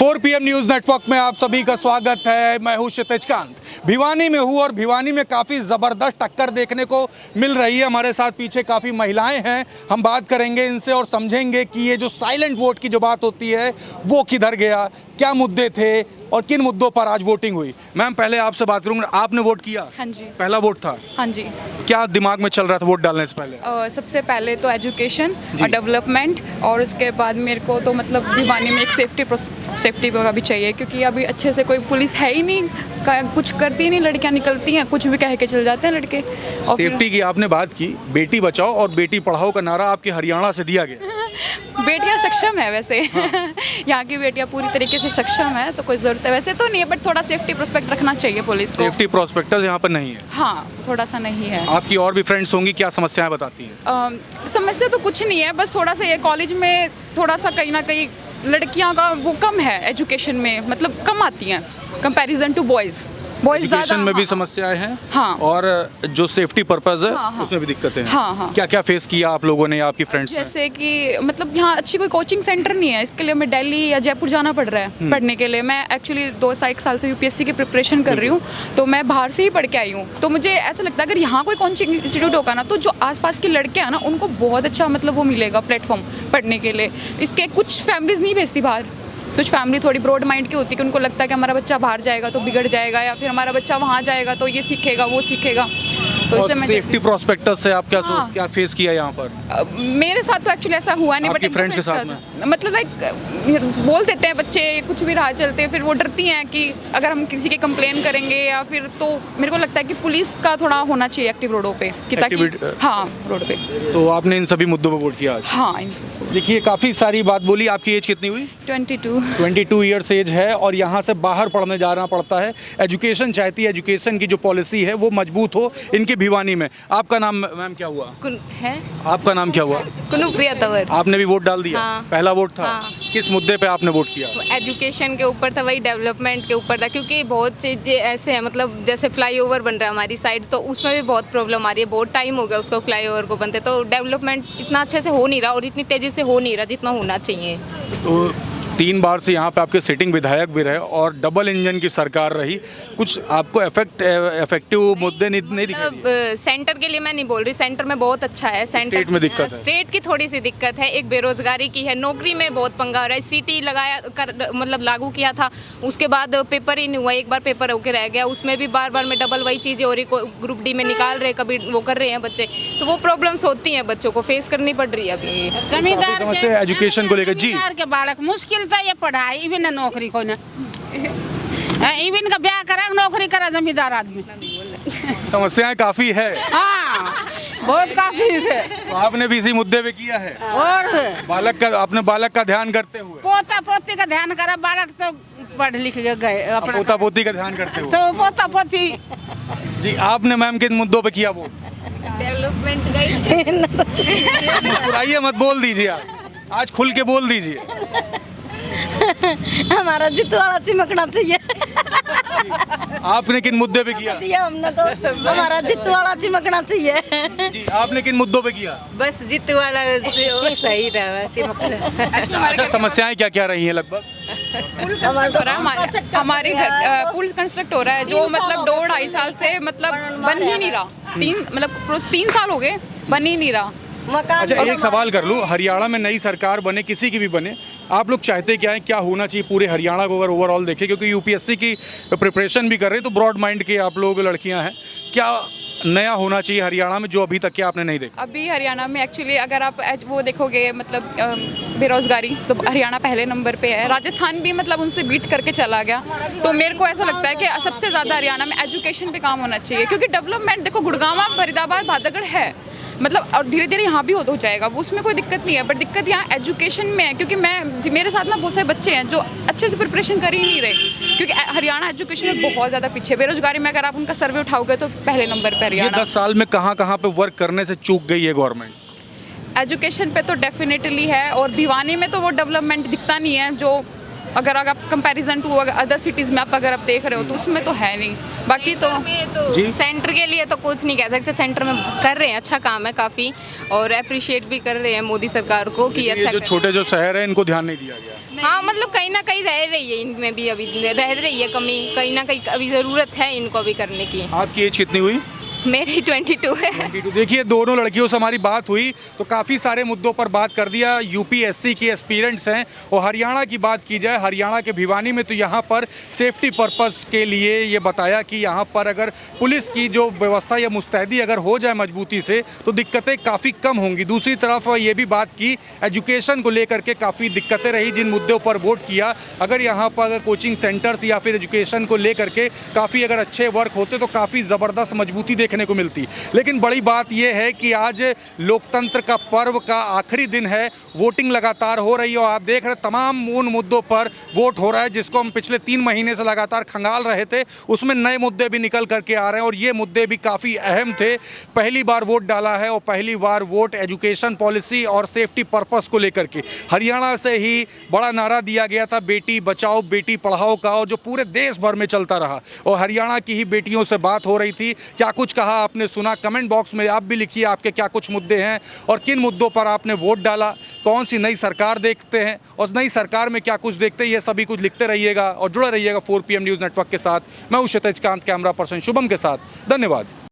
4 PM news network में आप सभी का स्वागत है। मैं हूं क्षितिज कांत। भिवानी में हूं और भिवानी में काफ़ी ज़बरदस्त टक्कर देखने को मिल रही है। हमारे साथ पीछे काफ़ी महिलाएं हैं, हम बात करेंगे इनसे और समझेंगे कि ये जो साइलेंट वोट की जो बात होती है वो किधर गया, क्या मुद्दे थे और किन मुद्दों पर आज वोटिंग हुई। मैम पहले आपसे बात करूँगा, आपने वोट किया? हाँ जी। पहला वोट था? हाँ जी। क्या दिमाग में चल रहा था वोट डालने से पहले? सबसे पहले तो एजुकेशन और डेवलपमेंट, और उसके बाद मेरे को तो मतलब भिवानी में एक सेफ्टी का भी चाहिए, क्योंकि अभी अच्छे से कोई पुलिस है ही नहीं, कुछ करती नहीं, लड़कियां निकलती हैं कुछ भी कह के चल जाते हैं लड़के। और सेफ्टी की आपने बात की, बेटी बचाओ और बेटी पढ़ाओ का नारा आपके हरियाणा से दिया गया। बेटियां सक्षम है वैसे। हाँ। यहाँ की बेटियां पूरी तरीके से सक्षम है, तो कोई ज़रूरत है वैसे तो नहीं है, बट थोड़ा सेफ्टी प्रोस्पेक्ट रखना चाहिए पुलिस को। सेफ्टी प्रोस्पेक्टस यहाँ पर नहीं है? हाँ, थोड़ा सा नहीं है। आपकी और भी फ्रेंड्स होंगी, क्या समस्याएं बताती हैं? समस्या तो कुछ नहीं है, बस थोड़ा सा ये कॉलेज में थोड़ा सा कहीं ना कहीं लड़कियां का वो कम है एजुकेशन में, मतलब कम आती हैं कंपैरिजन टू बॉयज़ एजुकेशन में भी हाँ। समस्याएं हैं। हाँ। और जो सेफ्टी पर्पस है हाँ। उसमें भी दिक्कतें हैं। हाँ। क्या क्या फेस किया आप लोगों ने, आपकी फ्रेंड्स ने? जैसे कि मतलब यहाँ अच्छी कोई कोचिंग सेंटर नहीं है, इसके लिए मैं दिल्ली या जयपुर जाना पड़ रहा है पढ़ने के लिए। मैं एक्चुअली 1 साल से यूपीएससी की प्रिपरेशन कर रही हूँ, तो मैं बाहर से ही पढ़ के आई हूँ। तो मुझे ऐसा लगता है अगर यहाँ कोई कोचिंग इंस्टीट्यूट होगा ना, तो जो आसपास की लड़कियाँ हैं ना, उनको बहुत अच्छा मतलब वो मिलेगा प्लेटफॉर्म पढ़ने के लिए। इसके कुछ फैमिलीज नहीं भेजती बाहर, कुछ फैमिली थोड़ी ब्रॉड माइंड की होती है कि उनको लगता है कि हमारा बच्चा बाहर जाएगा तो बिगड़ जाएगा, या फिर हमारा बच्चा वहाँ जाएगा तो ये सीखेगा वो सीखेगा। तो इसलिए मैं सेफ्टी प्रोस्पेक्टस से आप क्या हाँ। क्या फेस किया यहाँ पर? मेरे साथ तो एक्चुअली ऐसा हुआ नहीं, आपके बट फ्रेंड्स के साथ में? मतलब लाइक बोल देते हैं बच्चे कुछ भी राह चलते, फिर वो डरती हैं कि अगर हम किसी की कंप्लेन करेंगे या फिर, तो मेरे को लगता है कि पुलिस का थोड़ा होना चाहिए एक्टिव रोडों पे कि ताकि हाँ रोड पे। तो आपने इन सभी मुद्दों पर वोट किया आज? हाँ। देखिए काफ़ी सारी बात बोली। आपकी एज कितनी हुई? 22 ईयर्स एज है और यहाँ से बाहर पढ़ने जाना पड़ता है। एजुकेशन चाहती है, एजुकेशन की जो पॉलिसी है वो मजबूत हो इनके भिवानी में। आपका नाम मैम क्या हुआ? है आपका नाम क्या हुआ? कुनुप्रिया तंवर। आपने भी वोट डाल दिया? हाँ। पहला वोट था? हाँ। किस मुद्दे पे आपने वोट किया? एजुकेशन के ऊपर था, वही डेवलपमेंट के ऊपर था, क्योंकि बहुत चीज़ें ऐसे हैं, मतलब जैसे फ्लाईओवर बन रहा है हमारी साइड, तो उसमें भी बहुत प्रॉब्लम आ रही है। बहुत टाइम हो गया उसको फ्लाईओवर को बनते, तो डेवलपमेंट इतना अच्छे से हो नहीं रहा और इतनी तेज़ी से हो नहीं रहा जितना होना चाहिए। तो 3 बार से यहाँ पे आपके सिटिंग विधायक भी रहे और डबल इंजन की सरकार रही, कुछ आपको इफेक्टिव मुद्दे नहीं दिखाई दिए? सेंटर के लिए मैं नहीं बोल रही, सेंटर में बहुत अच्छा है। सेंटर स्टेट में दिक्कत है? स्टेट की थोड़ी सी दिक्कत है, एक बेरोजगारी की है, नौकरी में बहुत पंगा हो रहा है। सीटी लगाया मतलब लागू किया था, उसके बाद पेपर ही नहीं हुआ, एक बार पेपर होके रह गया, उसमें भी बार बार में डबल वही चीज़ें हो रही, ग्रुप डी में निकाल रहे, कभी वो कर रहे हैं बच्चे, तो वो प्रॉब्लम्स होती हैं, बच्चों को फेस करनी पड़ रही है अभी। जमींदार समस्या एजुकेशन को लेकर। जी, जमींदार के बालक मुश्किल था ये पढ़ाई, इवन नौकरी को ना इवन का ब्याह करा नौकरी करा जमींदार आदमी। समस्याएं काफी है। हाँ बहुत काफी से। तो आपने भी इसी मुद्दे पे किया है? और अपने बालक का ध्यान करते हुए? पोता पोती का ध्यान करा, बालक तो पढ़ लिख के गए अपना। पोता पोती का ध्यान करते हुए? तो पोता पोती। जी, आपने मैम किन मुद्दों पे किया वोट? डेवलपमेंट मुस्कुराइए मत, बोल दीजिए आप, आज खुल के बोल दीजिए। हमारा जितवाड़ा चिमकना चाहिए। आपने किन मुद्दे पे किया? दिया हमने तो, हमारा जितवाड़ा चिमकना चाहिए। जी, आपने किन मुद्दों पे किया? बस जीतू वाला सही रहा, चिमकना। अच्छा, समस्याएं क्या क्या रही हैं लगभग? हमारे घर पुल कंस्ट्रक्ट हो रहा है, जो मतलब 2-2.5 साल से मतलब बन ही नहीं रहा। 3 साल हो गए, बन ही नहीं रहा। अच्छा, एक सवाल कर लूँ, हरियाणा में नई सरकार बने, किसी की भी बने, आप लोग चाहते क्या है, क्या होना चाहिए पूरे हरियाणा को अगर ओवरऑल देखें, क्योंकि यूपीएससी की प्रिपरेशन भी कर रहे हैं, तो ब्रॉड माइंड के आप लोग लड़कियां हैं, क्या नया होना चाहिए हरियाणा में जो अभी तक क्या आपने नहीं देखा? अभी हरियाणा में एक्चुअली अगर आप वो देखोगे मतलब बेरोजगारी, तो हरियाणा पहले नंबर पे है। राजस्थान भी मतलब उनसे बीट करके चला गया। तो मेरे को ऐसा लगता है कि सबसे ज़्यादा हरियाणा में एजुकेशन पे काम होना चाहिए, क्योंकि डेवलपमेंट देखो गुड़गांव, फरीदाबाद, बांधवगढ़ है, मतलब और धीरे धीरे यहाँ भी हो जाएगा, वो उसमें कोई दिक्कत नहीं है, बट दिक्कत यहाँ एजुकेशन में है। क्योंकि मेरे साथ ना बहुत सारे बच्चे हैं जो अच्छे से प्रिपरेशन कर ही नहीं रहे, क्योंकि हरियाणा एजुकेशन में बहुत ज़्यादा पीछे। बेरोजगारी में अगर आप उनका सर्वे उठाओगे तो पहले नंबर पर हरियाणा। 10 साल में कहाँ कहाँ पे वर्क करने से चूक गई है गवर्नमेंट? एजुकेशन पे तो डेफिनेटली है, और भिवानी में तो वो डेवलपमेंट दिखता नहीं है जो अगर आप कंपैरिजन टू अदर सिटीज़ में अगर आप देख रहे हो तो उसमें तो है नहीं। बाकी तो तो सेंटर के लिए तो कुछ नहीं कह सकते, सेंटर में कर रहे हैं अच्छा काम है काफ़ी, और अप्रिशिएट भी कर रहे हैं मोदी सरकार को कि ये अच्छा जो कर- छोटे जो शहर हैं इनको ध्यान नहीं दिया गया। हाँ मतलब कहीं ना कहीं रह रही है इनमें भी, अभी रह रही है कमी, कहीं ना कहीं अभी ज़रूरत है इनको अभी करने की। आपकी एज कितनी हुई? मेरी 22 है। 22। देखिए दोनों लड़कियों से हमारी बात हुई तो काफ़ी सारे मुद्दों पर बात कर दिया। यूपीएससी की एस्पिरेंट्स हैं, और हरियाणा की बात की जाए, हरियाणा के भिवानी में तो यहाँ पर सेफ्टी पर्पस के लिए ये बताया कि यहाँ पर अगर पुलिस की जो व्यवस्था या मुस्तैदी अगर हो जाए मजबूती से तो दिक्कतें काफ़ी कम होंगी। दूसरी तरफ ये भी बात की एजुकेशन को लेकर के काफ़ी दिक्कतें रही, जिन मुद्दों पर वोट किया। अगर यहाँ पर अगर कोचिंग सेंटर्स या फिर एजुकेशन को लेकर के काफ़ी अगर अच्छे वर्क होते तो काफ़ी ज़बरदस्त मजबूती देखने को मिलती। लेकिन बड़ी बात यह है कि आज लोकतंत्र का पर्व का आखिरी दिन है, वोटिंग लगातार हो रही है और आप देख रहे तमाम उन मुद्दों पर वोट हो रहा है जिसको हम पिछले 3 महीने से लगातार खंगाल रहे थे। उसमें नए मुद्दे भी निकल करके आ रहे हैं और ये मुद्दे भी काफ़ी अहम थे। पहली बार वोट डाला है और पहली बार वोट एजुकेशन पॉलिसी और सेफ्टी पर्पस को लेकर के हरियाणा से ही बड़ा नारा दिया गया था, बेटी बचाओ बेटी पढ़ाओ का, और जो पूरे देश भर में चलता रहा। और हरियाणा की ही बेटियों से बात हो रही थी। क्या कुछ कहा आपने सुना? कमेंट बॉक्स में आप भी लिखिए आपके क्या कुछ मुद्दे हैं और किन मुद्दों पर आपने वोट डाला, कौन सी नई सरकार देखते हैं और नई सरकार में क्या कुछ देखते हैं, ये सभी कुछ लिखते रहिएगा और जुड़े रहिएगा 4 PM न्यूज़ नेटवर्क के साथ। मैं हूं क्षितिज कांत, कैमरा पर्सन शुभम के साथ। धन्यवाद।